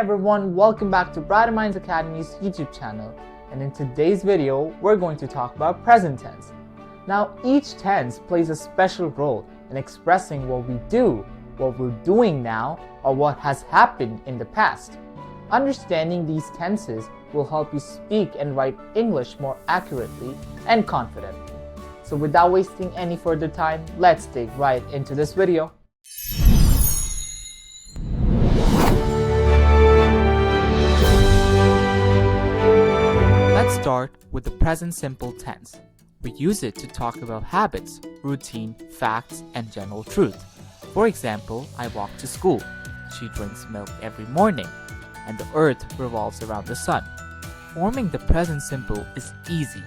everyone, welcome back to Brighter Minds Academy's YouTube channel, and in today's video we're going to talk about present tense. Now each tense plays a special role in expressing what we do, what we're doing now, or what has happened in the past. Understanding these tenses will help you speak and write English more accurately and confidently. So without wasting any further time, let's dig right into this video. Let's start with the present simple tense. We use it to talk about habits, routine, facts, and general truth. For example, I walk to school. She drinks milk every morning. And the earth revolves around the sun. Forming the present simple is easy.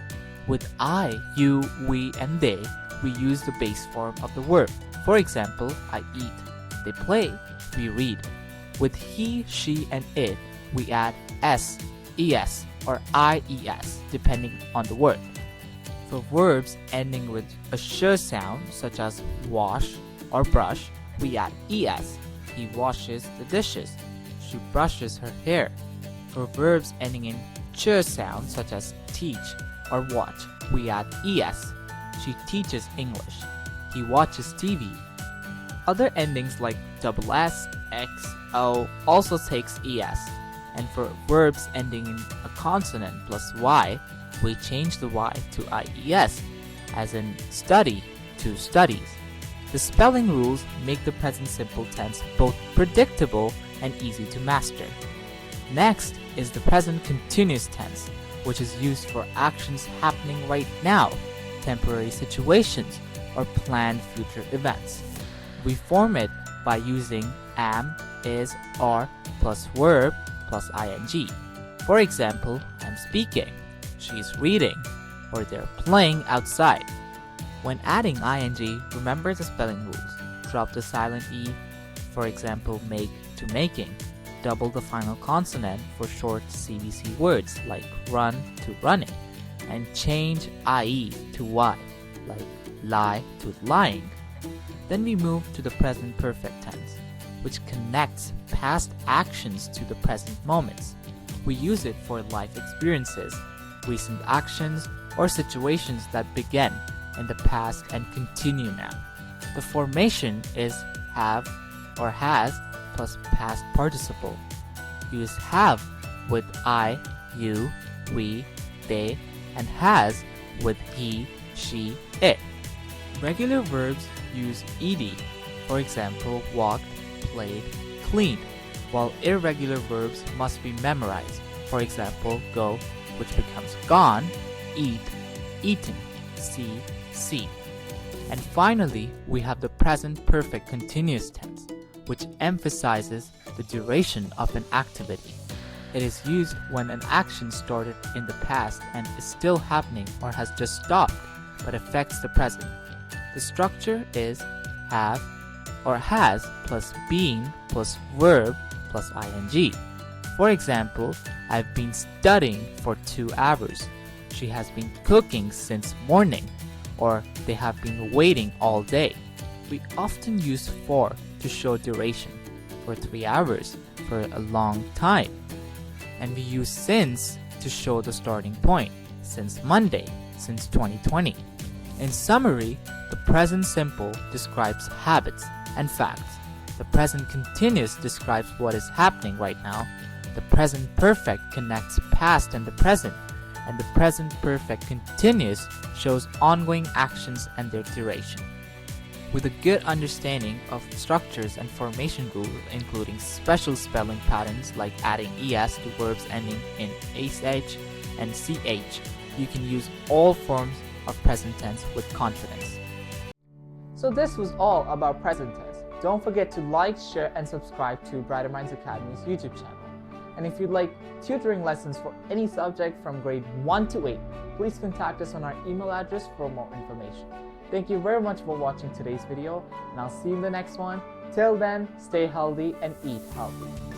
With I, you, we, and they, we use the base form of the verb. For example, I eat. They play. We read. With he, she, and it, we add s, es, or ies, depending on the word. For verbs ending with a sh sound, such as wash or brush, we add es. He washes the dishes. She brushes her hair. For verbs ending in ch sound, such as teach or watch, we add es. She teaches English. He watches TV. Other endings like s, x, o also takes es. And for verbs ending in a consonant plus y, we change the y to ies, as in study to studies. The spelling rules make the present simple tense both predictable and easy to master. Next is the present continuous tense, which is used for actions happening right now, temporary situations, or planned future events. We form it by using am, is, are, plus verb, plus ing. For example, I'm speaking, she's reading, or they're playing outside. When adding ing, remember the spelling rules. Drop the silent e, for example, make to making. Double the final consonant for short CVC words like run to running. And change ie to y, like lie to lying. Then we move to the present perfect tense, which connects past actions to the present moments. We use it for life experiences, recent actions, or situations that began in the past and continue now. The formation is have or has plus past participle. Use have with I, you, we, they, and has with he, she, it. Regular verbs use ed, for example, walked, played, cleaned, while irregular verbs must be memorized, for example, go, which becomes gone, eat, eaten, see, seen. And finally, we have the present perfect continuous tense, which emphasizes the duration of an activity. It is used when an action started in the past and is still happening or has just stopped, but affects the present. The structure is have or has plus been plus verb plus ing. For example, I've been studying for 2 hours. She has been cooking since morning, or they have been waiting all day. We often use for to show duration, for 3 hours, for a long time. And we use since to show the starting point, since Monday, since 2020. In summary, the present simple describes habits and facts. The present continuous describes what is happening right now. The present perfect connects past and the present. And the present perfect continuous shows ongoing actions and their duration. With a good understanding of structures and formation rules, including special spelling patterns like adding es to verbs ending in sh and ch, you can use all forms of present tense with confidence. So this was all about present tense. Don't forget to like, share, and subscribe to Brighter Minds Academy's YouTube channel. And if you'd like tutoring lessons for any subject from grade 1 to 8, please contact us on our email address for more information. Thank you very much for watching today's video, and I'll see you in the next one. Till then, stay healthy and eat healthy.